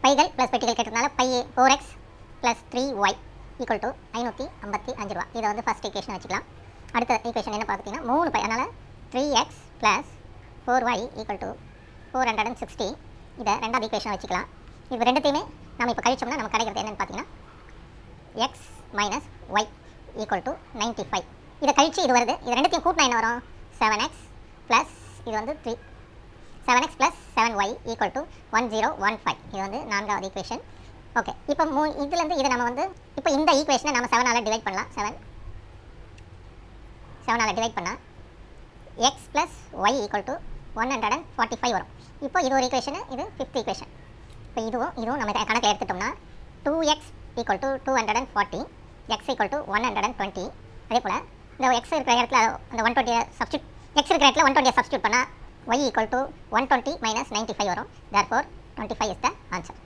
பைகள் ப்ளஸ் பெட்டிகள் கேட்டதுனால by 4x plus 3y equal to 555 ரூபா. இதை வந்து ஃபஸ்ட் ஈக்குவேஷன் வச்சுக்கலாம். அடுத்த ஈக்குவேஷன் என்ன பார்த்தீங்கன்னா 3 பை, அதனால் 3x plus 4y equal to 460. இதை ரெண்டாவது ஈக்குவேஷன் வச்சுக்கலாம். இது ரெண்டுத்தையுமே நம்ம இப்போ கழிச்சோம்னா நமக்கு கிடைக்கிறது என்னென்னு பார்த்தீங்கன்னா x minus y equal to 95. இதை கழிச்சு இது வருது. இது ரெண்டுத்தையும் கூட்டினா என்ன வரும்? 7x ப்ளஸ் இது வந்து 7x plus 7y equal to 1015. இது வந்து நான்காவது ஈக்குவேஷன். ஓகே, இப்போ இதுலேருந்து இதை நம்ம வந்து இப்போ இந்த ஈக்குவேஷனை நம்ம 7ஆல் டிவைட் பண்ணலாம். 7ஆல் டிவைட் பண்ணால் x plus y equal to 145 வரும். இப்போ இது ஒரு ஈக்குவேஷனு, இது 5th ஈக்குவேஷன். இப்போ இதுவும் நம்ம கணக்கை எடுத்துட்டோம்னா 2x equal to 240, x equal to 120. அதே போல் இந்த x இருக்கிற இடத்துல அந்த 120 சப்ஸ்டியூட், x இருக்கிற இடத்துல 120 சப்ஸ்டியூட் பண்ணால் y ஈக்குவல் டு 120 மைனஸ் 95 வரும். Therefore 25 is the answer.